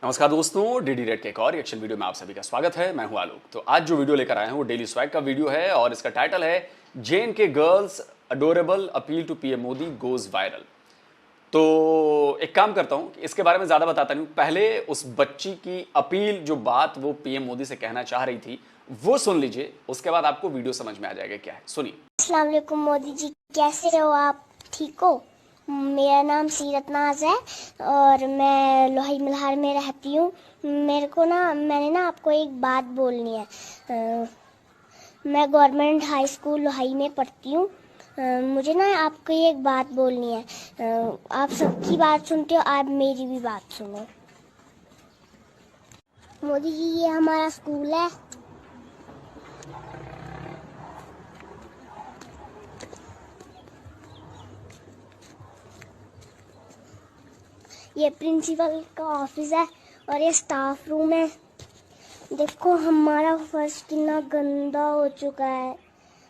नमस्कार दोस्तों, DD red के एक और रिएक्शन वीडियो में आप सभी का स्वागत है। मैं हूं आलोक। तो आज जो वीडियो लेकर आए हैं वो डेली स्वैग का वीडियो है और इसका टाइटल है JNK girls adorable appeal to PM Modi goes viral. तो एक काम करता हूं, इसके बारे में ज्यादा बताता नहीं हूं, पहले उस बच्ची की अपील जो बात वो पीएम मोदी से कहना चाह रही थी वो सुन लीजिए, उसके बाद आपको वीडियो समझ में आ जाएगा क्या है। सुनिए। अस्सलाम वालेकुम मोदी जी, कैसे हो आप? ठीक हो? मेरा नाम सीरत नाज है और मैं लोहाई मल्हार में रहती हूँ। मैंने ना आपको एक बात बोलनी है। मैं गवर्नमेंट हाई स्कूल लोहाई में पढ़ती हूँ। मुझे ना आपको एक बात बोलनी है। आप सबकी बात सुनते हो, आप मेरी भी बात सुनो। मोदी जी, ये हमारा स्कूल है। ये प्रिंसिपल का ऑफिस है और ये स्टाफ रूम है। देखो हमारा फर्श कितना गंदा हो चुका है,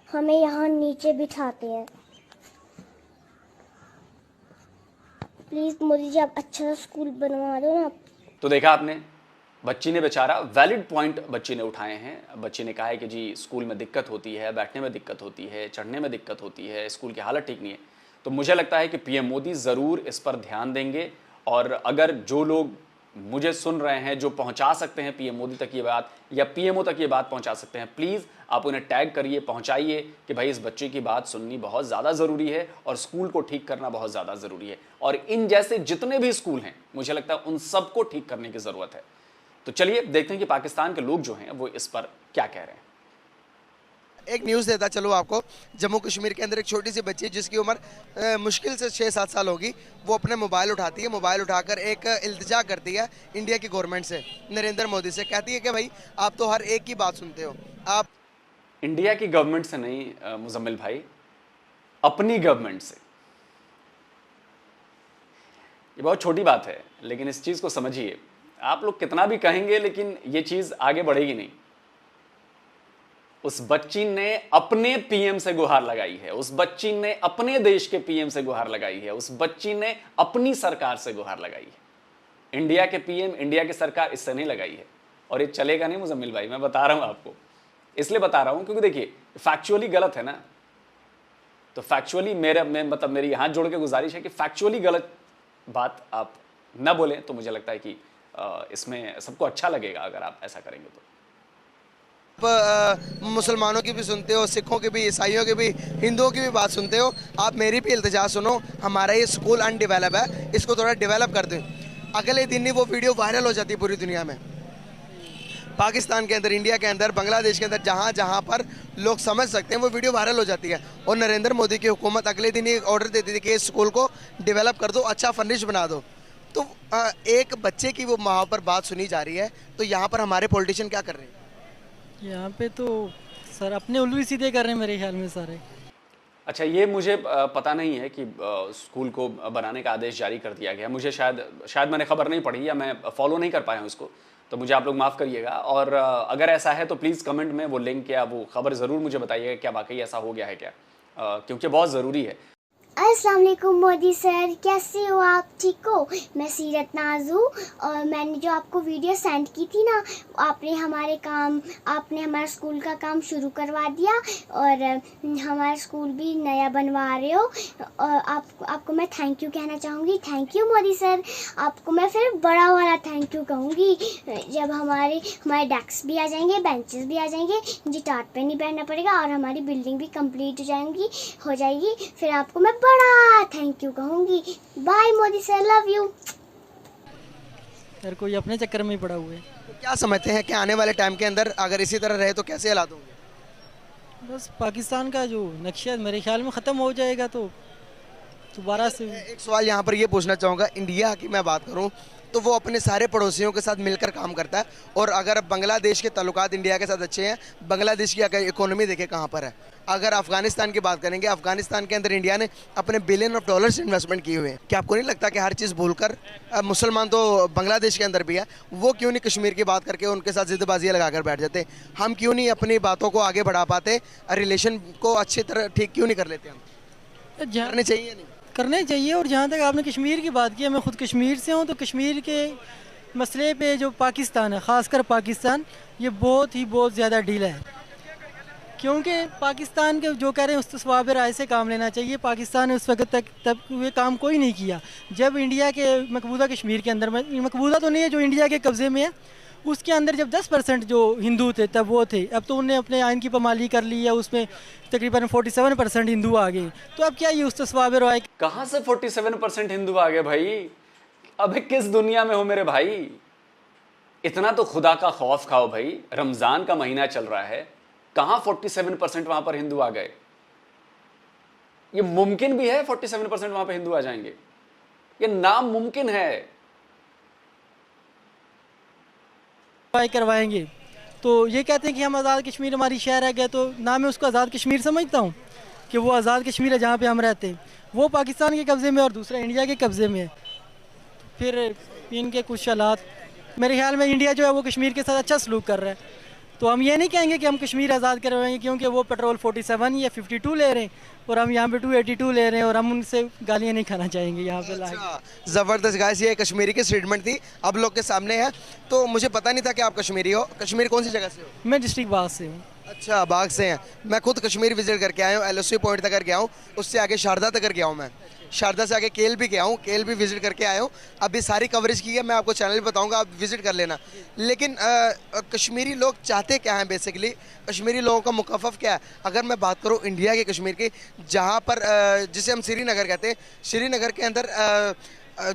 हमें यहाँ नीचे बिठाते हैं। प्लीज मोदी जी, आप अच्छा स्कूल बनवा दो ना। तो देखा आपने, बच्ची ने बेचारा वैलिड पॉइंट बच्ची ने उठाए हैं। बच्ची ने कहा है कि जी स्कूल में दिक्कत होती है, बैठने में दिक्कत होती है, चढ़ने में दिक्कत होती है, स्कूल की हालत ठीक नहीं है। तो मुझे लगता है कि पीएम मोदी ज़रूर इस पर ध्यान देंगे और अगर जो लोग मुझे सुन रहे हैं जो पहुंचा सकते हैं पीएम मोदी तक ये बात या पीएमओ तक ये बात पहुंचा सकते हैं, प्लीज़ आप उन्हें टैग करिए, पहुंचाइए कि भाई इस बच्चे की बात सुननी बहुत ज़्यादा ज़रूरी है और स्कूल को ठीक करना बहुत ज़्यादा ज़रूरी है। और इन जैसे जितने भी स्कूल हैं मुझे लगता है उन सबको ठीक करने की ज़रूरत है। तो चलिए देखते हैं कि पाकिस्तान के लोग जो हैं वो इस पर क्या कह रहे हैं। एक न्यूज़ देता चलो आपको। जम्मू कश्मीर के अंदर एक छोटी सी बच्ची जिसकी उम्र मुश्किल से 6-7 साल होगी, वो अपने मोबाइल उठाती है। मोबाइल उठाकर एक इल्तिजा करती है इंडिया की गवर्नमेंट से, नरेंद्र मोदी से। कहती है कि भाई आप तो हर एक की बात सुनते हो। आप इंडिया की गवर्नमेंट से नहीं मुजम्मिल भाई, अपनी गवर्नमेंट से। ये बहुत छोटी बात है लेकिन इस चीज़ को समझिए। आप लोग कितना भी कहेंगे लेकिन ये चीज़ आगे बढ़ेगी नहीं। उस बच्ची ने अपने पीएम से गुहार लगाई है, उस बच्ची ने अपने देश के पीएम से गुहार लगाई है, उस बच्ची ने अपनी सरकार से गुहार लगाई है। इंडिया के पीएम, इंडिया की सरकार इससे नहीं लगाई है। और ये चलेगा नहीं मुजम्मिल भाई, मैं बता रहा हूं आपको। इसलिए बता रहा हूं क्योंकि देखिए फैक्चुअली गलत है ना। तो फैक्चुअली मेरी हाथ जोड़ के गुजारिश है कि फैक्चुअली गलत बात आप ना बोलें। तो मुझे लगता है कि इसमें सबको अच्छा लगेगा अगर आप ऐसा करेंगे। तो मुसलमानों की भी सुनते हो, सिखों की भी, ईसाइयों की भी, हिंदुओं की भी बात सुनते हो। आप मेरी भी इल्तिजा सुनो। हमारा ये स्कूल अनडेवलप है, इसको थोड़ा डेवलप कर दें। अगले दिन ही वो वीडियो वायरल हो जाती है पूरी दुनिया में, पाकिस्तान के अंदर, इंडिया के अंदर, बांग्लादेश के अंदर, जहाँ जहाँ पर लोग समझ सकते हैं वो वीडियो वायरल हो जाती है। और नरेंद्र मोदी की हुकूमत अगले दिन ही ऑर्डर देती थी कि इस स्कूल को डेवलप कर दो, अच्छा फर्निश बना दो। तो एक बच्चे की वो वहाँ पर बात सुनी जा रही है। तो यहाँ पर हमारे पॉलिटिशियन क्या कर रहे हैं? यहाँ पे तो सर अपने उल्लू ही सीधे कर रहे हैं मेरे ख्याल में सारे। अच्छा, ये मुझे पता नहीं है कि स्कूल को बनाने का आदेश जारी कर दिया गया। मुझे शायद मैंने खबर नहीं पढ़ी या मैं फॉलो नहीं कर पाया हूँ इसको, तो मुझे आप लोग माफ़ करिएगा। और अगर ऐसा है तो प्लीज़ कमेंट में वो लिंक या वो खबर ज़रूर मुझे बताइएगा क्या वाकई ऐसा हो गया है क्या, क्योंकि बहुत ज़रूरी है। अस्सलाम वालेकुम मोदी सर, कैसे हो आप? ठीक हो? मैं सीरत नाज हूँ और मैंने जो आपको वीडियो सेंड की थी ना, आपने हमारा स्कूल का काम शुरू करवा दिया और हमारा स्कूल भी नया बनवा रहे हो। और आपको मैं थैंक यू कहना चाहूँगी। Thank you Modi sir. आपको मैं फिर बड़ा वाला थैंक यू कहूँगी जब हमारे डेस्क भी आ जाएंगे, बेंचेस भी आ जाएंगे, मुझे टाट पे नहीं बैठना पड़ेगा और हमारी बिल्डिंग भी कंप्लीट हो जाएगी। फिर आपको मैं बड़ा थैंक यू कहूंगी। Bye Modi sir, love you. यार कोई अपने चक्कर में ही पड़ा हुआ है। तो क्या समझते हैं कि आने वाले टाइम के अंदर अगर इसी तरह रहे तो कैसे हालात होंगे? बस पाकिस्तान का जो नक्शा मेरे ख्याल में ख़त्म हो जाएगा। तो दोबारा से एक सवाल यहाँ पर ये पूछना चाहूँगा। इंडिया की मैं बात करूँ तो वो अपने सारे पड़ोसियों के साथ मिलकर काम करता है। और अगर बांग्लादेश के ताल्लुकात इंडिया के साथ अच्छे हैं, बांग्लादेश की अगर इकोनॉमी देखें कहाँ पर है। अगर अफगानिस्तान की बात करेंगे, अफगानिस्तान के अंदर इंडिया ने अपने बिलियन ऑफ डॉलर्स इन्वेस्टमेंट किए हुए हैं। क्या आपको नहीं लगता कि हर चीज़ भूलकर, मुसलमान तो बांग्लादेश के अंदर भी है, वो क्यों नहीं कश्मीर की बात करके उनके साथ जिद्दबाजियाँ लगाकर बैठ जाते? हम क्यों नहीं अपनी बातों को आगे बढ़ा पाते? रिलेशन को अच्छी तरह ठीक क्यों नहीं कर लेते? हम करने चाहिए नहीं? करने चाहिए। और जहाँ तक आपने कश्मीर की बात की है, मैं खुद कश्मीर से हूँ। तो कश्मीर के मसले पे जो पाकिस्तान है, ख़ासकर पाकिस्तान, ये बहुत ज़्यादा ढीला है। क्योंकि पाकिस्तान के जो कह रहे हैं उस सवाब राय से काम लेना चाहिए। पाकिस्तान ने उस वक्त तक तब ये काम कोई नहीं किया जब इंडिया के मकबूजा कश्मीर के अंदर, मकबूजा तो नहीं है, जो इंडिया के कब्ज़े में है, उसके अंदर जब 10% जो हिंदू थे तब वो थे। अब तो उन्हें अपने आइन की पामाली कर ली है, उसमें तकरीबन 47% हिंदू आ गए। तो अब क्या ये उस सवाब राय कहाँ से 47% हिंदू आ गए भाई? अबे किस दुनिया में हो मेरे भाई? इतना तो खुदा का खौफ खाओ भाई। रमज़ान का महीना चल रहा है, कहाँ 47% वहां पर हिंदू आ गए? ये मुमकिन भी है 47% वहां पर हिंदू आ जाएंगे? ये नामुमकिन है। करवाएंगे तो ये कहते हैं कि हम आज़ाद कश्मीर हमारी शहर है गया, तो ना मैं उसको आज़ाद कश्मीर समझता हूँ कि वो आज़ाद कश्मीर है जहाँ पे हम रहते हैं। वो पाकिस्तान के कब्ज़े में और दूसरा इंडिया के कब्ज़े में है। फिर इनके कुछ हालात, मेरे ख्याल में इंडिया जो है वो कश्मीर के साथ अच्छा सलूक कर रहा है। तो हम ये नहीं कहेंगे कि हम कश्मीर आज़ाद करवाएंगे, क्योंकि वो पेट्रोल 47 या 52 ले रहे हैं और हम यहाँ पे 282 ले रहे हैं, और हम उनसे गालियाँ नहीं खाना चाहेंगे यहाँ पे लाके। ज़बरदस्त गाइस, ये कश्मीरी की स्टेटमेंट थी, अब लोग के सामने है। तो मुझे पता नहीं था कि आप कश्मीरी हो। कश्मीर कौन सी जगह से हो? मैं डिस्ट्रिक्ट बाग से हूँ। अच्छा, बाग से हैं। मैं खुद कश्मीर विजिट करके आया हूँ, LOC पॉइंट तक गया हूँ, उससे आगे शारदा तक गया हूँ। मैं शारदा से आगे केल भी गया हूँ, केल भी विजिट करके आया हूँ। अभी सारी कवरेज की है, मैं आपको चैनल पे बताऊँगा, आप विजिट कर लेना। लेकिन कश्मीरी लोग चाहते क्या हैं बेसिकली? कश्मीरी लोगों का मुकफ़फ़ क्या है? अगर मैं बात करूँ इंडिया के कश्मीर की, जहाँ पर जिसे हम श्रीनगर कहते हैं, श्रीनगर के अंदर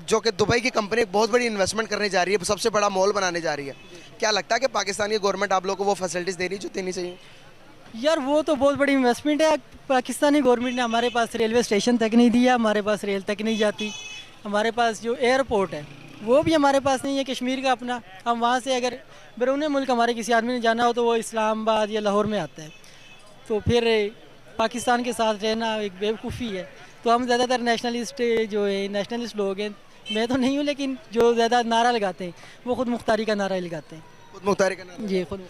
जो कि दुबई की कंपनी एक बहुत बड़ी इन्वेस्टमेंट करने जा रही है, सबसे बड़ा मॉल बनाने जा रही है। क्या लगता है कि पाकिस्तानी गवर्नमेंट आप लोगों को वो फैसिलिटीज़ दे रही है जो देनी चाहिए? यार वो तो बहुत बड़ी इन्वेस्टमेंट है। पाकिस्तानी गवर्नमेंट ने हमारे पास रेलवे स्टेशन तक नहीं दिया, हमारे पास रेल तक नहीं जाती, हमारे पास जो एयरपोर्ट है वो भी हमारे पास नहीं है कश्मीर का अपना। हम वहाँ से अगर बैरून मुल्क हमारे किसी आदमी ने जाना हो तो वो इस्लामाबाद या लाहौर में आता है। तो फिर पाकिस्तान के साथ रहना एक बेवकूफ़ी है। तो हम ज़्यादातर नेशनलिस्ट जो है, नेशनलिस्ट लोग हैं, मैं तो नहीं हूँ, लेकिन जो ज़्यादा नारा लगाते हैं वो खुद मुख्तारी का नारा लगाते हैं। खुद मुख्तारी का नारा? जी, खुद।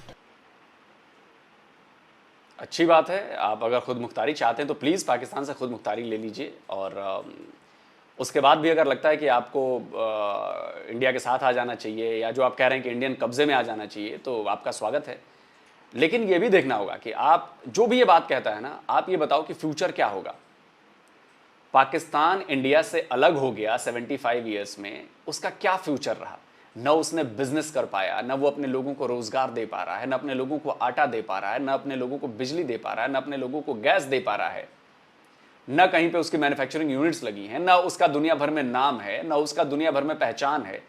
अच्छी बात है, आप अगर खुद मुख्तारी चाहते हैं तो प्लीज़ पाकिस्तान से खुद मुख्तारी ले लीजिए। और उसके बाद भी अगर लगता है कि आपको इंडिया के साथ आ जाना चाहिए, या जो आप कह रहे हैं कि इंडियन कब्जे में आ जाना चाहिए, तो आपका स्वागत है। लेकिन ये भी देखना होगा कि आप जो भी ये बात कहता है ना, आप ये बताओ कि फ्यूचर क्या होगा। पाकिस्तान इंडिया से अलग हो गया 75 ईयर्स में, उसका क्या फ्यूचर रहा? न उसने बिजनेस कर पाया, न वो अपने लोगों को रोजगार दे पा रहा है, न अपने लोगों को आटा दे पा रहा है, न अपने लोगों को बिजली दे पा रहा है, न अपने लोगों को गैस दे पा रहा है, न कहीं पे उसकी मैन्युफैक्चरिंग यूनिट्स लगी हैं, न उसका दुनिया भर में नाम है, न उसका दुनिया भर में पहचान है।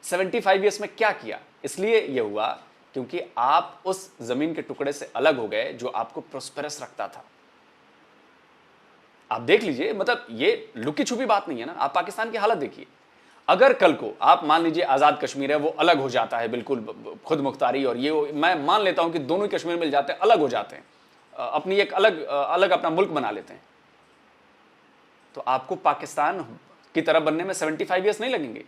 75 ईयर्स में क्या किया? इसलिए ये हुआ क्योंकि आप उस जमीन के टुकड़े से अलग हो गए जो आपको प्रोस्पेरस रखता था। आप देख लीजिए, मतलब ये लुकी छुपी बात नहीं है ना। आप पाकिस्तान की हालत देखिए। अगर कल को आप मान लीजिए आज़ाद कश्मीर है, वो अलग हो जाता है बिल्कुल खुद मुख्तारी, और ये मैं मान लेता हूं कि दोनों ही कश्मीर मिल जाते हैं, अलग हो जाते हैं, अपनी एक अलग अपना मुल्क बना लेते हैं, तो आपको पाकिस्तान की तरह बनने में 75 ईयर्स नहीं लगेंगे।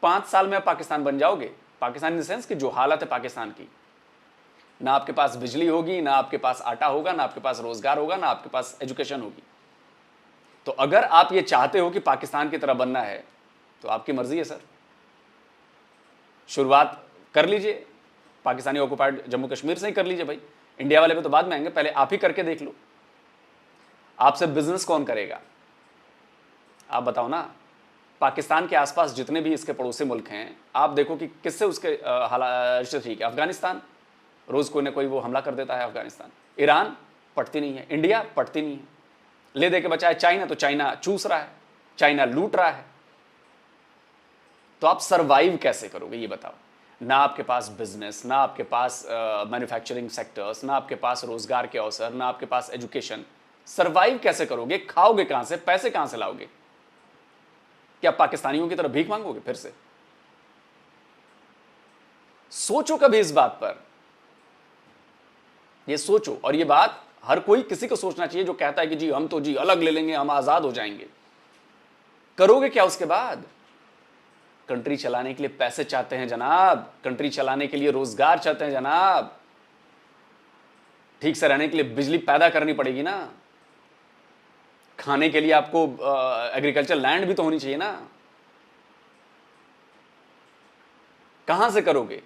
5 साल में आप पाकिस्तान बन जाओगे। पाकिस्तान इन द सेंस कि जो हालत है पाकिस्तान की, ना आपके पास बिजली होगी, ना आपके पास आटा होगा, ना आपके पास रोजगार होगा, ना आपके पास एजुकेशन होगी। तो अगर आप ये चाहते हो कि पाकिस्तान की तरह बनना है तो आपकी मर्जी है सर, शुरुआत कर लीजिए, पाकिस्तानी ऑक्युपाइड जम्मू कश्मीर से ही कर लीजिए भाई। इंडिया वाले पे तो बाद में आएंगे, पहले आप ही करके देख लो। आपसे बिजनेस कौन करेगा? आप बताओ ना। पाकिस्तान के आसपास जितने भी इसके पड़ोसी मुल्क हैं, आप देखो कि किससे उसके रिश्ते ठीक है। अफगानिस्तान, रोज कोई ना कोई वो हमला कर देता है अफगानिस्तान। ईरान पटती नहीं है, इंडिया पटती नहीं है। ले दे के बचा है चाइना, तो चाइना चूस रहा है, चाइना लूट रहा है। तो आप सरवाइव कैसे करोगे ये बताओ? ना आपके पास बिजनेस, ना आपके पास मैन्युफैक्चरिंग सेक्टर्स, ना आपके पास रोजगार के अवसर, ना आपके पास एजुकेशन। सरवाइव कैसे करोगे? खाओगे कहां से? पैसे कहां से लाओगे? क्या पाकिस्तानियों की तरह भीख मांगोगे फिर से? सोचो कभी इस बात पर, ये सोचो। और ये बात हर कोई किसी को सोचना चाहिए जो कहता है कि जी हम तो जी अलग ले लेंगे, हम आजाद हो जाएंगे। करोगे क्या उसके बाद? कंट्री चलाने के लिए पैसे चाहते हैं जनाब, कंट्री चलाने के लिए रोजगार चाहते हैं जनाब, ठीक से रहने के लिए बिजली पैदा करनी पड़ेगी ना, खाने के लिए आपको एग्रीकल्चर लैंड भी तो होनी चाहिए ना। कहां से करोगे,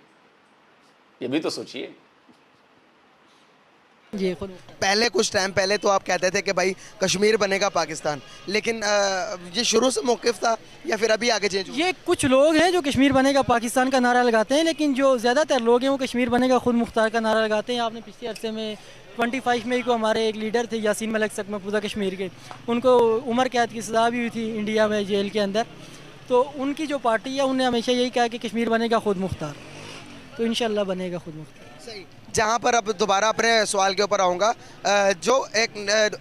ये भी तो सोचिए। जी खुद पहले कुछ टाइम पहले तो आप कहते थे कि भाई कश्मीर बनेगा पाकिस्तान, लेकिन ये शुरू से मौक़िफ़ था या फिर अभी आगे चेंज हुआ? ये कुछ लोग हैं जो कश्मीर बनेगा पाकिस्तान का नारा लगाते हैं, लेकिन जो ज़्यादातर लोग हैं वो कश्मीर बनेगा खुद मुख्तार का नारा लगाते हैं। आपने पिछले अरसे में 25 मई को हमारे एक लीडर थे यासीन मलिक सक महफूजा कश्मीर के, उनको उम्र कैद की सज़ा भी हुई थी इंडिया में जेल के अंदर। तो उनकी जो पार्टी है उन्होंने हमेशा यही कहा कि कश्मीर बनेगा खुद मुख्तार, तो इंशाल्लाह बनेगा खुद मुख्तार। सही। जहाँ पर अब दोबारा अपने सवाल के ऊपर आऊँगा, जो एक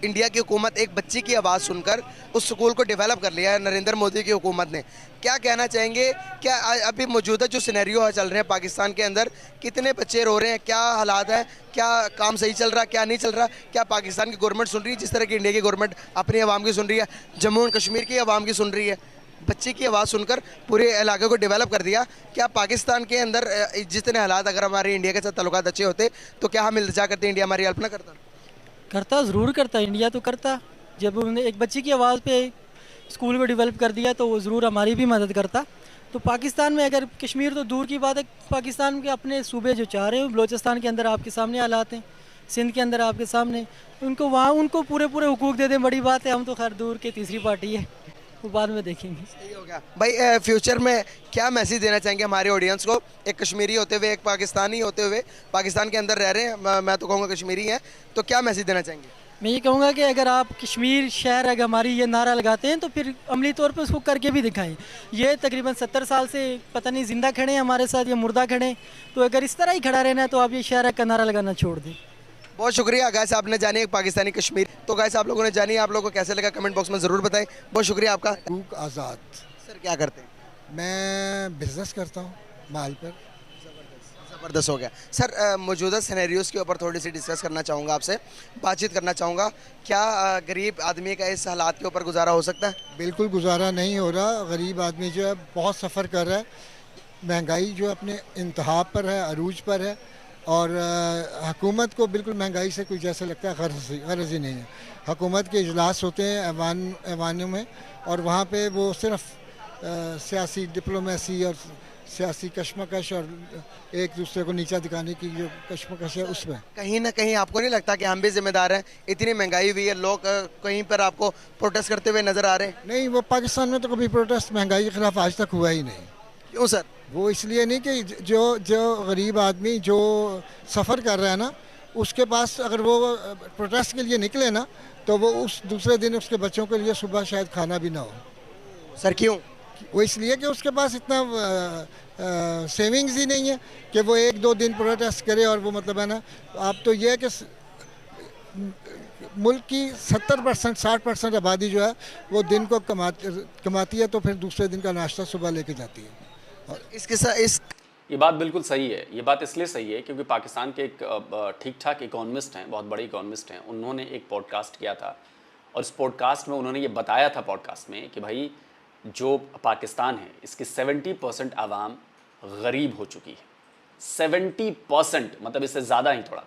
इंडिया की हुकूमत एक बच्ची की आवाज़ सुनकर उस स्कूल को डेवलप कर लिया है नरेंद्र मोदी की हुकूमत ने, क्या कहना चाहेंगे? क्या अभी मौजूदा जो सिनेरियो चल रहे हैं पाकिस्तान के अंदर, कितने बच्चे रो रहे हैं, क्या हालात है, क्या काम सही चल रहा, क्या नहीं चल रहा? क्या पाकिस्तान की गवर्नमेंट सुन रही है जिस तरह की इंडिया की गवर्नमेंट अपनी आवाम की सुन रही है, जम्मू एंड कश्मीर की आवाम की सुन रही है? बच्चे की आवाज़ सुनकर पूरे इलाके को डेवलप कर दिया। क्या पाकिस्तान के अंदर जितने हालात, अगर हमारे इंडिया के साथ ताल्लुकात अच्छे होते तो क्या हम इल्तिजा करते, इंडिया हमारी हेल्प ना करता? करता ज़रूर करता, इंडिया तो करता। जब उन्होंने एक बच्ची की आवाज़ पे स्कूल को डेवलप कर दिया तो वो ज़रूर हमारी भी मदद करता। तो पाकिस्तान में अगर कश्मीर तो दूर की बात है, पाकिस्तान के अपने सूबे जो चाह रहे हैं, बलोचिस्तान के अंदर आपके सामने हालात हैं, सिंध के अंदर आपके सामने, उनको वहाँ उनको पूरे हुकूक दे दें, बड़ी बात है। हम तो खैर दूर की तीसरी पार्टी है, वो बाद में देखेंगे। सही हो गया भाई। फ्यूचर में क्या मैसेज देना चाहेंगे हमारे ऑडियंस को, एक कश्मीरी होते हुए, एक पाकिस्तानी होते हुए, पाकिस्तान के अंदर रह रहे हैं, मैं तो कहूँगा कश्मीरी हैं, तो क्या मैसेज देना चाहेंगे? मैं ये कहूँगा कि अगर आप कश्मीर शहर अगर हमारी ये नारा लगाते हैं तो फिर अमली तौर पे उसको करके भी दिखाएं। ये तकरीबन 70 साल से पता नहीं ज़िंदा खड़े हैं हमारे साथ या मुर्दा खड़े हैं, तो अगर इस तरह ही खड़ा रहना है तो आप ये शहर का नारा लगाना छोड़ दें। बहुत शुक्रिया गाइस, आपने जानी एक पाकिस्तानी कश्मीर। तो गाइस आप लोगों ने जानी, आप लोगों को कैसे लगा कमेंट बॉक्स में ज़रूर बताएं। बहुत शुक्रिया आपका। रूक आज़ाद। सर क्या करते हैं? मैं बिज़नेस करता हूँ माल पर। ज़बरदस्त हो गया सर। मौजूदा सिनेरियोज़ के ऊपर थोड़ी सी डिस्कस करना चाहूँगा आपसे, बातचीत करना चाहूँगा। क्या गरीब आदमी का इस हालात के ऊपर गुजारा हो सकता है? बिल्कुल गुजारा नहीं हो रहा। गरीब आदमी जो है बहुत सफ़र कर रहा है, महंगाई जो अपने इंतहा पर है, अरूज पर है, और हुकूमत को बिल्कुल महंगाई से कुछ जैसे लगता है गर्ज ही नहीं है। हुकूमत के इजलास होते हैं ऐवानों में, और वहाँ पे वो सिर्फ सियासी डिप्लोमेसी और सियासी कशमकश और एक दूसरे को नीचा दिखाने की जो कशमकश है उसमें कहीं ना कहीं आपको नहीं लगता कि हम भी जिम्मेदार हैं? इतनी महंगाई हुई है, लोग कहीं पर आपको प्रोटेस्ट करते हुए नज़र आ रहे हैं? नहीं, वो पाकिस्तान में तो कभी प्रोटेस्ट महंगाई के खिलाफ आज तक हुआ ही नहीं। क्यों सर? वो इसलिए नहीं कि जो गरीब आदमी जो सफ़र कर रहा है ना, उसके पास अगर वो प्रोटेस्ट के लिए निकले ना तो वो उस दूसरे दिन उसके बच्चों के लिए सुबह शायद खाना भी ना हो। सर क्यों? वो इसलिए कि उसके पास इतना सेविंग्स ही नहीं है कि वो 1-2 दिन प्रोटेस्ट करे। और वो मतलब है ना, आप तो ये है कि मुल्क की 70% 60% आबादी जो है वो दिन को कमाती है, तो फिर दूसरे दिन का नाश्ता सुबह लेके जाती है। और इसके साथ ये बात बिल्कुल सही है। ये बात इसलिए सही है क्योंकि पाकिस्तान के एक ठीक ठाक इकोनॉमिस्ट हैं, बहुत बड़े इकोनॉमिस्ट हैं, उन्होंने एक पॉडकास्ट किया था और इस पॉडकास्ट में उन्होंने ये बताया था पॉडकास्ट में कि भाई जो पाकिस्तान है इसकी 70% आवाम गरीब हो चुकी है। 70% मतलब इससे ज़्यादा ही थोड़ा।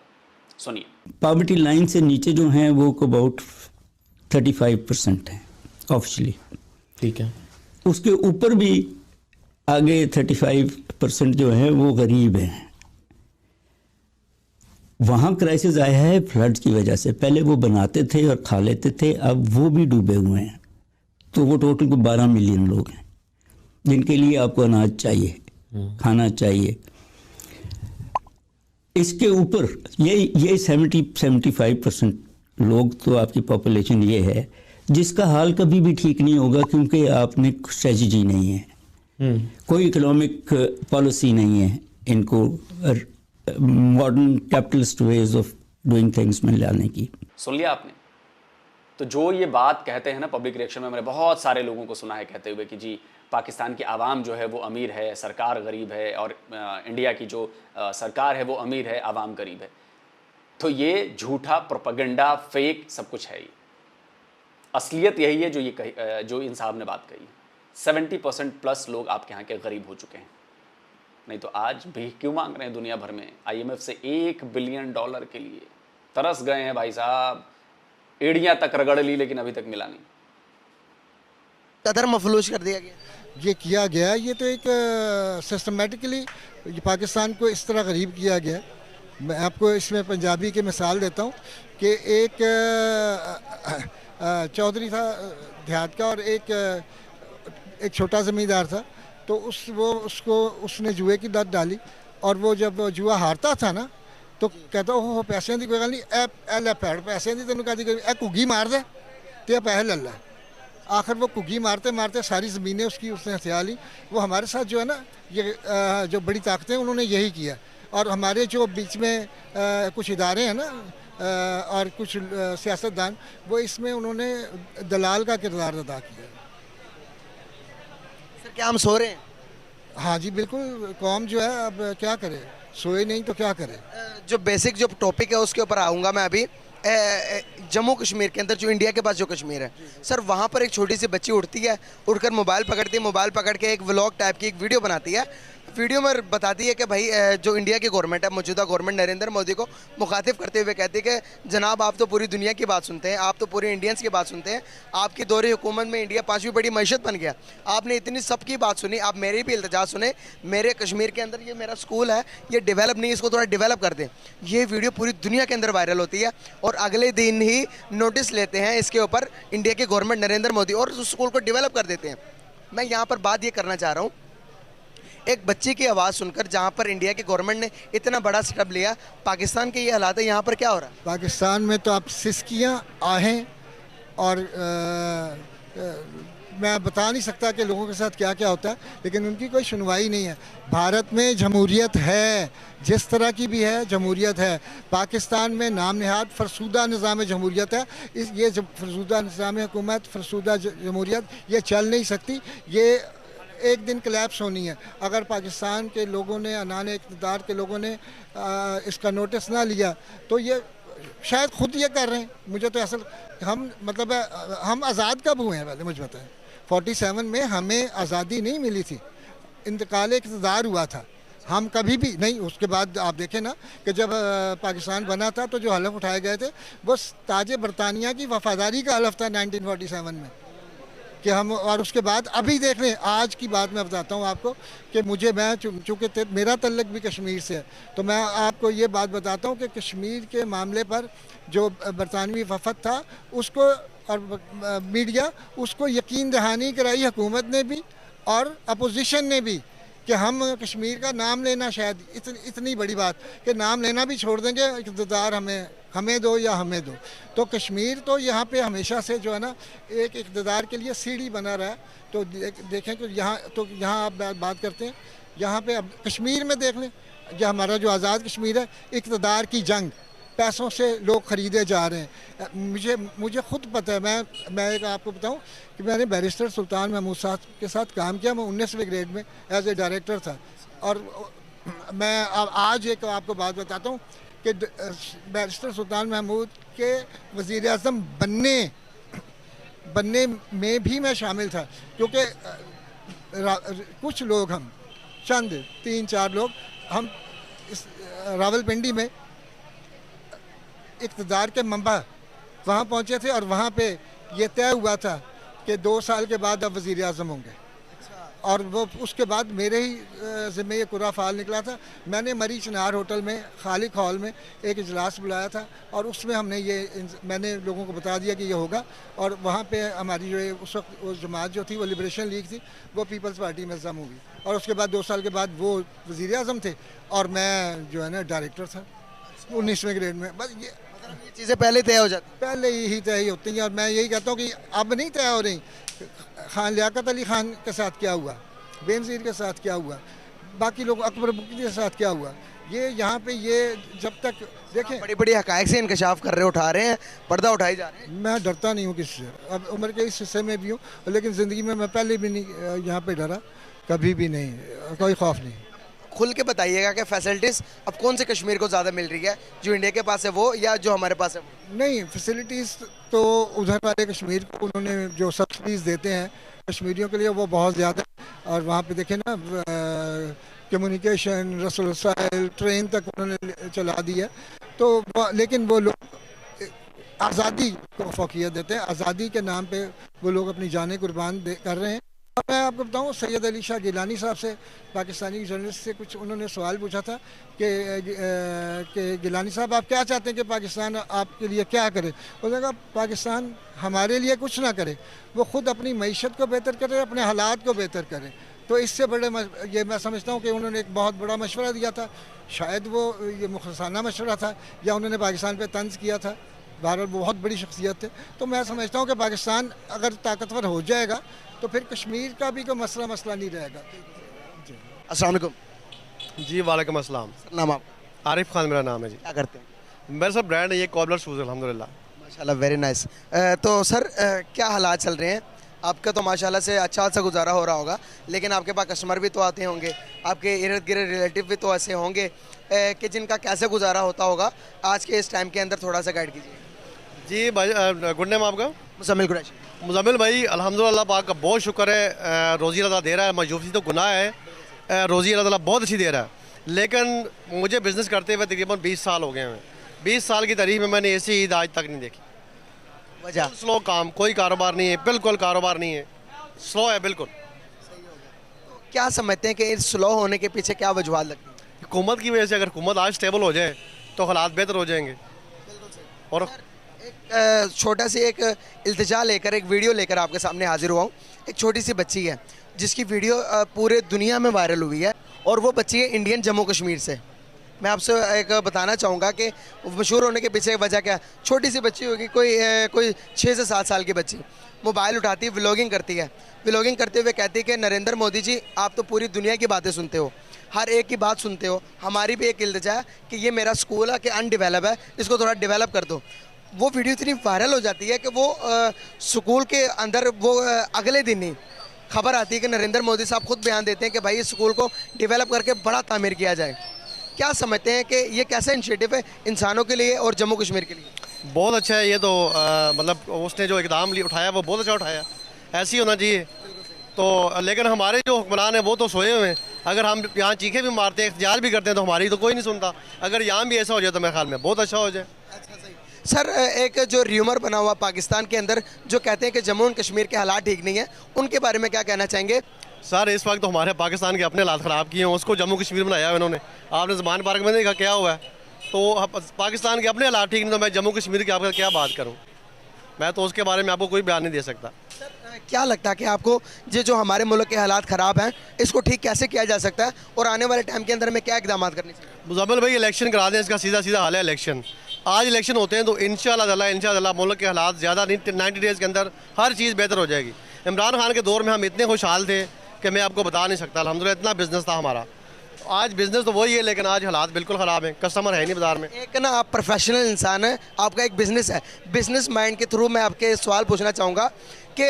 सुनिए। पॉवर्टी लाइन से नीचे जो हैं वो अबाउट 35% है ऑफिशियली, ठीक है। उसके ऊपर भी आगे 35% जो है वो गरीब हैं। वहाँ क्राइसिस आया है फ्लड्स की वजह से। पहले वो बनाते थे और खा लेते थे, अब वो भी डूबे हुए हैं। तो वो टोटल को 12 मिलियन लोग हैं जिनके लिए आपको अनाज चाहिए, खाना चाहिए। इसके ऊपर ये 70-75% लोग तो आपकी पॉपुलेशन ये है जिसका हाल कभी भी ठीक नहीं होगा क्योंकि आपने स्ट्रेटजी नहीं है, कोई इकोनॉमिक पॉलिसी नहीं है इनको modern capitalist ways of doing things में लाने की। सुन लिया आपने? तो जो ये बात कहते हैं ना पब्लिक रिएक्शन में, मैंने बहुत सारे लोगों को सुना है कहते हुए कि जी पाकिस्तान की आवाम जो है वो अमीर है, सरकार गरीब है, और इंडिया की जो सरकार है वो अमीर है, आवाम गरीब है। तो ये झूठा प्रोपेगेंडा, फेक सब कुछ है। ये असलियत यही है जो इन साहब ने बात कही। 70% प्लस लोग आपके यहाँ के गरीब हो चुके हैं, नहीं तो आज भी क्यों मांग रहे हैं दुनिया भर में IMF से $1 बिलियन के लिए। तरस गए हैं भाई साहब, एड़ियाँ तक रगड़ ली लेकिन अभी तक मिला नहीं। कदर मफलूज कर दिया गया। ये किया गया है, ये तो एक सिस्टमेटिकली पाकिस्तान को इस तरह गरीब किया गया है। मैं आपको इसमें पंजाबी की मिसाल देता हूँ कि एक चौधरी था देहात का और एक छोटा ज़मींदार था। तो उसने जुए की लत डाली और वो जब जुआ हारता था ना तो कहता हो पैसे की कोई गल नहीं, ए लै पैड़ पैसे की तेन कहती ए घुग्गी मार दे तो पैसे ले लै। आखिर वो घुग्गी मारते मारते सारी ज़मीनें उसने हथिया ली। वो हमारे साथ जो है ना ये जो बड़ी ताकतें उन्होंने यही किया। और हमारे जो बीच में कुछ इदारे हैं ना और कुछ सियासतदान, वो इसमें उन्होंने दलाल का किरदार अदा किया। सर क्या हम सो रहे हैं? हाँ जी बिल्कुल, कौम जो है अब क्या करे, सोए नहीं तो क्या करे। जो बेसिक जो टॉपिक है उसके ऊपर आऊँगा मैं अभी। जम्मू कश्मीर के अंदर जो इंडिया के पास जो कश्मीर है सर, वहाँ पर एक छोटी सी बच्ची उठती है, उठकर मोबाइल पकड़ती है, मोबाइल पकड़ के एक व्लॉग टाइप की एक वीडियो बनाती है। वीडियो में बताती है कि भाई जो इंडिया की गवर्नमेंट है, मौजूदा गवर्नमेंट नरेंद्र मोदी को मुखातिब करते हुए कहती है कि जनाब आप तो पूरी दुनिया की बात सुनते हैं, आप तो पूरे इंडियंस की बात सुनते हैं, आपकी दौरे हुकूमत में इंडिया 5वीं बड़ी मईशत बन गया, आपने इतनी सबकी बात सुनी, आप मेरी भी इल्तिजा सुने, मेरे कश्मीर के अंदर ये मेरा स्कूल है ये डेवलप नहीं, इसको थोड़ा डेवलप कर दें। ये वीडियो पूरी दुनिया के अंदर वायरल होती है और अगले दिन ही नोटिस लेते हैं इसके ऊपर इंडिया की गवर्नमेंट नरेंद्र मोदी और उस स्कूल को डेवलप कर देते हैं। मैं यहाँ पर बात ये करना चाह रहा हूँ, एक बच्ची की आवाज़ सुनकर जहाँ पर इंडिया की गवर्नमेंट ने इतना बड़ा स्टेप लिया, पाकिस्तान के ये हालात है, यहाँ पर क्या हो रहा है? पाकिस्तान में तो आप सिसकियाँ आहें और मैं बता नहीं सकता कि लोगों के साथ क्या क्या होता है, लेकिन उनकी कोई सुनवाई नहीं है। भारत में जमहूरियत है, जिस तरह की भी है जमहूरियत है। पाकिस्तान में नाम नहाद फरसूदा निज़ाम जमहूरियत है। ये फरसूदा निज़ाम हुकूमत, फरसूदा जमहूरियत ये चल नहीं सकती, ये एक दिन कोलैप्स होनी है। अगर पाकिस्तान के लोगों ने, अनाने इक़्तिदार के लोगों ने इसका नोटिस ना लिया तो ये शायद खुद ये कर रहे हैं। मुझे तो ऐसा हम मतलब हम आज़ाद कब हुए हैं पहले मुझे बताएं। 47 में हमें आज़ादी नहीं मिली थी, इंतकाल इक़्तिदार हुआ था, हम कभी भी नहीं। उसके बाद आप देखें ना कि जब पाकिस्तान बना था तो जो हलफ उठाए गए थे वो ताज बरतानिया की वफादारी का हलफ था 1947 में कि हम। और उसके बाद अभी देख लें, आज की बात मैं बताता हूँ आपको कि मैं चूँकि मेरा तल्लुक़ भी कश्मीर से है तो मैं आपको ये बात बताता हूँ कि कश्मीर के मामले पर जो बरतानवी वफद था उसको और मीडिया उसको यकीन दहानी कराई हुकूमत ने भी और अपोजिशन ने भी कि हम कश्मीर का नाम लेना, शायद इतनी बड़ी बात कि नाम लेना भी छोड़ देंगे, इक़्तिदार हमें दो या हमें दो। तो कश्मीर तो यहाँ पे हमेशा से जो है ना एक इक़्तिदार के लिए सीढ़ी बना रहा है। तो देखें कि यहाँ आप बात करते हैं, यहाँ पे अब कश्मीर में देख लें, जो हमारा जो आज़ाद कश्मीर है, इक़्तिदार की जंग, पैसों से लोग ख़रीदे जा रहे हैं। मुझे ख़ुद पता है, मैं एक आपको बताऊं कि मैंने बैरिस्टर सुल्तान महमूद साहब के साथ काम किया। मैं 19वीं ग्रेड में एज ए डायरेक्टर था। और मैं आज एक आपको बात बताता हूं कि बैरिस्टर सुल्तान महमूद के वज़ीर आज़म बनने में भी मैं शामिल था, क्योंकि कुछ लोग, हम चंद 3-4 लोग, हम इस रावलपिंडी में इक़्तिदार के मंबा वहाँ पहुँचे थे और वहाँ पे ये तय हुआ था कि 2 साल के बाद अब वज़ीर आज़म होंगे। और वो उसके बाद मेरे ही ज़िम्मे ये कुरा फ़ाल निकला था। मैंने मरी चिनार होटल में खालिक हॉल में एक इजलास बुलाया था और उसमें मैंने लोगों को बता दिया कि ये होगा। और वहाँ पे हमारी जो उस वक्त वो जमात जो थी, वो लिबरेशन लीग थी, वो पीपल्स पार्टी में जम होगी। और उसके बाद 2 साल के बाद वो वज़ीर आज़म थे और मैं जो है ना डायरेक्टर था 19वें ग्रेड में। बस ये चीज़ें पहले तय हो जाती, पहले ही तय होती हैं। और मैं यही कहता हूँ कि अब नहीं तय हो रही। खान लियाकत अली खान के साथ क्या हुआ, बेनज़ीर के साथ क्या हुआ, बाकी लोग अकबर बुकी के साथ क्या हुआ, ये यहाँ पे ये जब तक देखें बड़ी बड़ी हक़ाइक़ से इंकशाफ कर रहे, उठा रहे हैं, पर्दा उठाए जा रहे हैं। मैं डरता नहीं हूँ किसी से, अब उम्र के इस हिस्से में भी हूँ, लेकिन ज़िंदगी में मैं पहले भी नहीं यहाँ पे डरा, कभी भी नहीं, कोई खौफ नहीं। खुल के बताइएगा कि फैसिलिटीज़ अब कौन से कश्मीर को ज़्यादा मिल रही है, जो इंडिया के पास है वो या जो हमारे पास है वो? नहीं, फैसिलिटीज़ तो उधर वाले कश्मीर को उन्होंने जो सब्सिडीज़ देते हैं कश्मीरियों के लिए वो बहुत ज़्यादा। और वहाँ पे देखें ना कम्युनिकेशन, रसूल, ट्रेन तक उन्होंने चला दी है। तो लेकिन वो लोग आज़ादी को फ़ौक़ियत देते हैं, आज़ादी के नाम पे वो लोग अपनी जानें कुर्बान कर रहे हैं। और मैं आपको बताऊं, सैयद अली शाह गिलानी साहब से, पाकिस्तानी जर्नलिस्ट से कुछ उन्होंने सवाल पूछा था कि गिलानी साहब आप क्या चाहते हैं कि पाकिस्तान आपके लिए क्या करे। उन्होंने कहा पाकिस्तान हमारे लिए कुछ ना करे, वो ख़ुद अपनी मईशत को बेहतर करे, अपने हालात को बेहतर करे। तो इससे बड़े ये मैं समझता हूँ कि उन्होंने एक बहुत बड़ा मशवरा दिया था। शायद वो ये मुखलसाना मशवरा था या उन्होंने पाकिस्तान पे तंज किया था। बहरहाल वो बहुत बड़ी शख्सियत थे। तो मैं समझता हूँ कि पाकिस्तान अगर ताकतवर हो जाएगा तो फिर कश्मीर का भी कोई मसला नहीं रहेगा। अस्सलाम वालेकुम। जी वालेकुम अस्सलाम। नाम आप? आरिफ खान मेरा नाम है जी। क्या करते हैं? मेरा सब ब्रांड है ये कॉबलर शूज़ अल्हम्दुलिल्लाह। माशाल्लाह, वेरी नाइस। तो सर क्या हालात चल रहे हैं आपका? तो माशाल्लाह से अच्छा सा गुजारा हो रहा होगा, लेकिन आपके पास कस्टमर भी तो आते होंगे, आपके इर्द गिर्द रिलेटिव भी तो ऐसे होंगे कि जिनका कैसे गुजारा होता होगा आज के इस टाइम के अंदर, थोड़ा सा गाइड कीजिए। जी भाई, गुड नेम आपका? मुजम्मिल कुरैशी। मुजम्मिल भाई, अल्हम्दुलिल्लाह पाक का बहुत शुक्र है। रोज़ी अल्लाह दे रहा है, मायूसी तो गुनाह है, रोज़ी अल्लाह ताला बहुत अच्छी दे रहा है। लेकिन मुझे बिज़नेस करते हुए तकरीबन 20 साल हो गए हैं। 20 साल की तारीख में मैंने ऐसी ईद आज तक नहीं देखी। वजह? स्लो काम, कोई कारोबार नहीं है, बिल्कुल कारोबार नहीं है, स्लो है बिल्कुल। क्या समझते हैं कि इस स्लो होने के पीछे क्या वजूहत लगती है? हुकूमत की वजह से। अगर हुकूमत आज स्टेबल हो जाए तो हालात बेहतर हो जाएंगे। और छोटा सी एक इल्तिजा लेकर, एक वीडियो लेकर आपके सामने हाजिर हुआ हूँ। एक छोटी सी बच्ची है जिसकी वीडियो पूरे दुनिया में वायरल हुई है, और वो बच्ची है इंडियन जम्मू कश्मीर से। मैं आपसे एक बताना चाहूँगा कि मशहूर होने के पीछे वजह क्या है। छोटी सी बच्ची होगी, कोई 6 से 7 साल की बच्ची, मोबाइल उठाती है, व्लॉगिंग करती है। व्लॉगिंग करते हुए कहती है कि नरेंद्र मोदी जी, आप तो पूरी दुनिया की बातें सुनते हो, हर एक की बात सुनते हो, हमारी भी एक इल्तिजा है कि ये मेरा स्कूल है कि अनडेवलप है, इसको थोड़ा डेवलप कर दो। वो वीडियो इतनी वायरल हो जाती है कि वो स्कूल के अंदर वो अगले दिन ही खबर आती है कि नरेंद्र मोदी साहब खुद बयान देते हैं कि भाई इस स्कूल को डेवलप करके बड़ा तामीर किया जाए। क्या समझते हैं कि ये कैसा इनिशिएटिव है इंसानों के लिए और जम्मू कश्मीर के लिए? बहुत अच्छा है ये तो। मतलब उसने जो इकदाम उठाया वो बहुत अच्छा उठाया, ऐसे ही होना चाहिए। तो लेकिन हमारे जो हुक्मरान हैं वो तो सोए हुए हैं। अगर हम यहाँ चीखे भी मारते हैं, एहतजाज भी करते हैं, तो हमारी तो कोई नहीं सुनता। अगर यहाँ भी ऐसा हो जाए तो मेरे ख्याल में बहुत अच्छा हो जाए। सर एक जो र्यूमर बना हुआ पाकिस्तान के अंदर जो कहते हैं कि जम्मू और कश्मीर के हालात ठीक नहीं है, उनके बारे में क्या कहना चाहेंगे? सर इस वक्त तो हमारे पाकिस्तान के अपने हालात ख़राब किए हैं, उसको जम्मू कश्मीर बनाया है इन्होंने। आपने ज़मान पार्क में देखा क्या हुआ है। तो पाकिस्तान के अपने हालात ठीक नहीं, तो मैं जम्मू कश्मीर की आपका क्या बात करूँ। मैं तो उसके बारे में आपको कोई बयान नहीं दे सकता। क्या लगता है कि आपको ये जो हमारे मुल्क के हालात ख़राब हैं इसको ठीक कैसे किया जा सकता है, और आने वाले टाइम के अंदर में क्या इकदाम करने चाहिए? मुजम्मिल भाई, इलेक्शन करा दें, इसका सीधा सीधा हाल है इलेक्शन। आज इलेक्शन होते हैं तो इंशाअल्लाह मुल्क के हालात ज़्यादा नहीं, 90 डेज़ के अंदर हर चीज़ बेहतर हो जाएगी। इमरान खान के दौर में हम इतने खुशहाल थे कि मैं आपको बता नहीं सकता। अल्हम्दुलिल्लाह इतना बिज़नेस था हमारा। आज बिज़नेस तो वही है, लेकिन आज हालात बिल्कुल ख़राब हैं, कस्टमर है नहीं बाज़ार में। एक ना आप प्रोफेशनल इंसान हैं, आपका एक बिज़नेस है, बिज़नेस माइंड के थ्रू मैं आपके सवाल पूछना चाहूँगा कि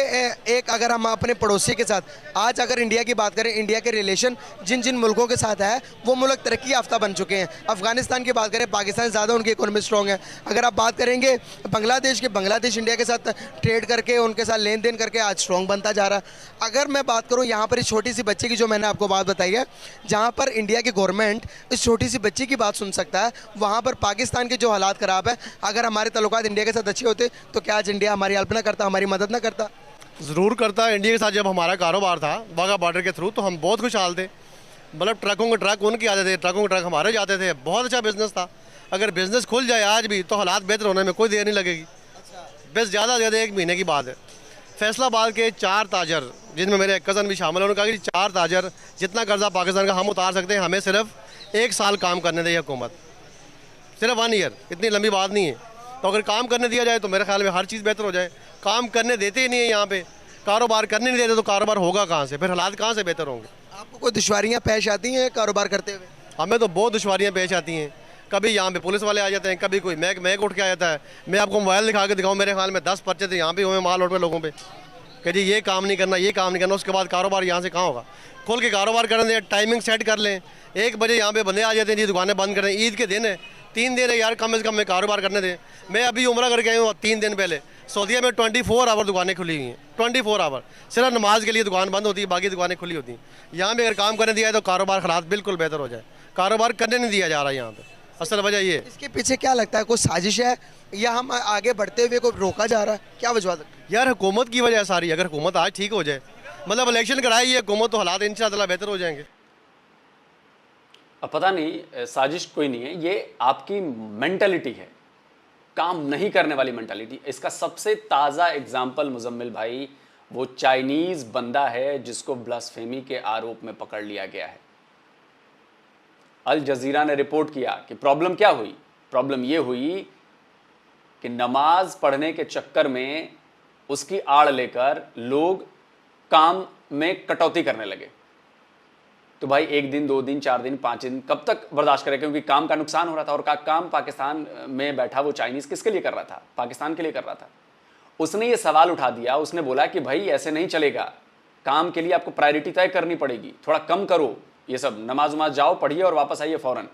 एक अगर हम अपने पड़ोसी के साथ, आज अगर इंडिया की बात करें, इंडिया के रिलेशन जिन जिन मुल्कों के साथ है वो मुल्क तरक्की याफ्ता बन चुके हैं। अफ़गानिस्तान की बात करें, पाकिस्तान ज़्यादा उनकी इकोनॉमी स्ट्रॉन्ग है। अगर आप बात करेंगे बांग्लादेश की, बांग्लादेश इंडिया के साथ ट्रेड करके, उनके साथ लेन देन करके आज स्ट्रॉन्ग बनता जा रहा है। अगर मैं बात करूँ यहाँ पर इस छोटी सी बच्ची की, जो मैंने आपको बात बताई है, जहाँ पर इंडिया की गवर्नमेंट इस छोटी सी बच्ची की बात सुन सकता है, वहाँ पर पाकिस्तान के जो हालात ख़राब है, अगर हमारे तल्लुकात इंडिया के साथ अच्छे होते तो क्या आज इंडिया हमारी हेल्प ना करता, हमारी मदद ना करता? ज़रूर करता। इंडिया के साथ जब हमारा कारोबार था वाघा बॉर्डर के थ्रू, तो हम बहुत खुशहाल थे। मतलब ट्रकों के ट्रक उनके आते थे, ट्रकों के ट्रक हमारे जाते थे, बहुत अच्छा बिज़नेस था। अगर बिज़नेस खुल जाए आज भी तो हालात बेहतर होने में कोई देर नहीं लगेगी। बस ज़्यादा से ज़्यादा 1 महीने की बात है। फैसलाबाद के 4 ताजर, जिनमें मेरे कज़न भी शामिल हैं, उन्होंने कहा कि 4 ताजर जितना कर्जा पाकिस्तान का हम उतार सकते हैं, हमें सिर्फ 1 साल काम करने देगी हुकूमत, सिर्फ 1 ईयर। इतनी लंबी बात नहीं है। तो अगर काम करने दिया जाए तो मेरे ख्याल में हर चीज़ बेहतर हो जाए। काम करने देते ही नहीं है यहाँ पे, कारोबार करने नहीं देते तो कारोबार होगा कहाँ से, फिर हालात कहाँ से बेहतर होंगे। आपको कोई दुश्वारियाँ पेश आती हैं कारोबार करते हुए? हमें तो बहुत दुश्वारियाँ पेश आती हैं। कभी यहाँ पे पुलिस वाले आ जाते हैं, कभी कोई मैक उठ के आ जाता है। मैं आपको मोबाइल दिखा के दिखाऊँ, मेरे ख्याल में 10 पर्चे थे यहाँ पे हुए माल रोड पे लोगों पे कि जी ये काम नहीं करना, ये काम नहीं करना। उसके बाद कारोबार यहाँ से कहाँ होगा। खोल के कारोबार करने दें, टाइमिंग सेट कर लें। 1 बजे यहाँ पे बंदे आ जाते हैं, जी दुकानें बंद करें। ईद के दिन है, 3 दिन है यार, कम से कम में कारोबार करने दें। मैं अभी उम्रा करके आई हूँ 3 दिन पहले। सऊदीया में 24 आवर दुकानें खुली हुई हैं, 24 आवर। सिर्फ नमाज के लिए दुकान बंद होती है, बाकी दुकानें खुली होती हैं। यहाँ पे अगर काम करने दिया है तो कारोबार हालात बिल्कुल बेहतर हो जाए। कारोबार करने नहीं दिया जा रहा है यहाँ पे, असल वजह ये है। इसके पीछे क्या लगता है, कोई साजिश है या हम आगे बढ़ते हुए कोई रोका जा रहा है, क्या वजह? यार हुकूमत की वजह है सारी। अगर हुकूमत आज ठीक हो जाए, मतलब इलेक्शन कराई है हुकूमत तो हालात इंशाअल्लाह बेहतर हो जाएंगे। अब पता नहीं, साजिश कोई नहीं है, ये आपकी मेंटलिटी है, काम नहीं करने वाली मेंटालिटी। इसका सबसे ताज़ा एग्जाम्पल मुजम्मिल भाई वो चाइनीज बंदा है जिसको ब्लास्फेमी के आरोप में पकड़ लिया गया है। अल जजीरा ने रिपोर्ट किया कि प्रॉब्लम क्या हुई। प्रॉब्लम ये हुई कि नमाज पढ़ने के चक्कर में उसकी आड़ लेकर लोग काम में कटौती करने लगे। तो भाई 1 दिन 2 दिन 4 दिन 5 दिन कब तक बर्दाश्त करें, क्योंकि काम का नुकसान हो रहा था। और काम पाकिस्तान में बैठा वो चाइनीज किसके लिए कर रहा था? पाकिस्तान के लिए कर रहा था। उसने ये सवाल उठा दिया, उसने बोला कि भाई ऐसे नहीं चलेगा, काम के लिए आपको प्रायोरिटी तय करनी पड़ेगी, थोड़ा कम करो ये सब, नमाज वमाज जाओ पढ़िए और वापस आइए फौरन।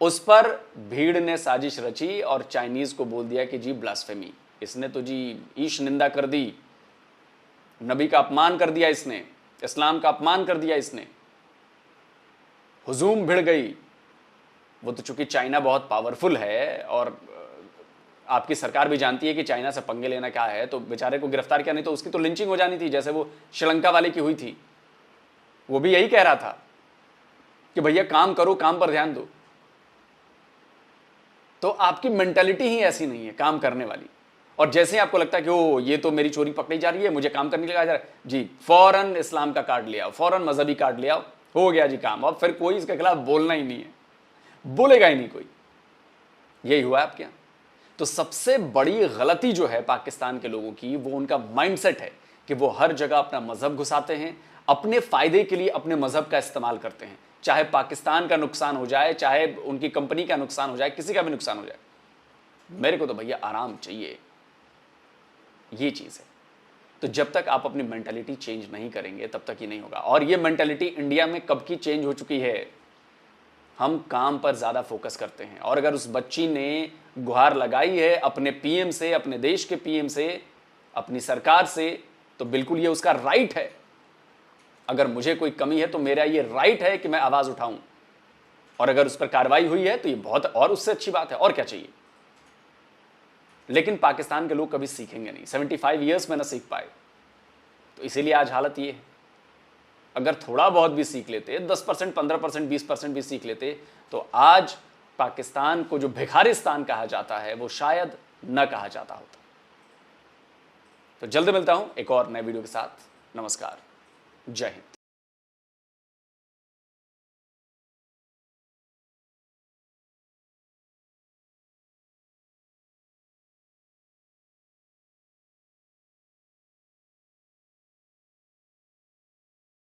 उस पर भीड़ ने साजिश रची और चाइनीज को बोल दिया कि जी ब्लास्फेमी, इसने तो जी ईश निंदा कर दी, नबी का अपमान कर दिया इसने, इस्लाम का अपमान कर दिया इसने। हुजूम भिड़ गई। वो तो चूंकि चाइना बहुत पावरफुल है और आपकी सरकार भी जानती है कि चाइना से पंगे लेना क्या है, तो बेचारे को गिरफ्तार किया, नहीं तो उसकी तो लिंचिंग हो जानी थी, जैसे वो श्रीलंका वाले की हुई थी। वो भी यही कह रहा था कि भैया काम करो, काम पर ध्यान दो। तो आपकी मेंटालिटी ही ऐसी नहीं है काम करने वाली। और जैसे ही आपको लगता है कि ओ ये तो मेरी चोरी पकड़ी जा रही है, मुझे काम करने लगा जा रहा है, जी फौरन इस्लाम का कार्ड ले आओ, फौरन मजहबी कार्ड ले आओ, हो गया जी काम। अब फिर कोई इसके खिलाफ बोलना ही नहीं है, बोलेगा ही नहीं कोई। यही हुआ आपके यहाँ। तो सबसे बड़ी गलती जो है पाकिस्तान के लोगों की, वो उनका माइंडसेट है कि वो हर जगह अपना मजहब घुसाते हैं, अपने फायदे के लिए अपने मजहब का इस्तेमाल करते हैं, चाहे पाकिस्तान का नुकसान हो जाए, चाहे उनकी कंपनी का नुकसान हो जाए, किसी का भी नुकसान हो जाए। मेरे को तो भैया आराम चाहिए, ये चीज़ है। तो जब तक आप अपनी मेंटालिटी चेंज नहीं करेंगे तब तक ही नहीं होगा। और ये मेंटालिटी इंडिया में कब की चेंज हो चुकी है, हम काम पर ज़्यादा फोकस करते हैं। और अगर उस बच्ची ने गुहार लगाई है अपने पीएम से, अपने देश के पीएम से, अपनी सरकार से, तो बिल्कुल ये उसका राइट है। अगर मुझे कोई कमी है तो मेरा ये राइट है कि मैं आवाज़ उठाऊं। और अगर उस पर कार्रवाई हुई है तो ये बहुत और उससे अच्छी बात है, और क्या चाहिए। लेकिन पाकिस्तान के लोग कभी सीखेंगे नहीं, 75 ईयर्स में ना सीख पाए, तो इसीलिए आज हालत ये है। अगर थोड़ा बहुत भी सीख लेते, 10%, 15%, 20% भी सीख लेते, तो आज पाकिस्तान को जो भिखारिस्तान कहा जाता है वो शायद न कहा जाता होता। तो जल्द मिलता हूं एक और नए वीडियो के साथ। नमस्कार, जय हिंद।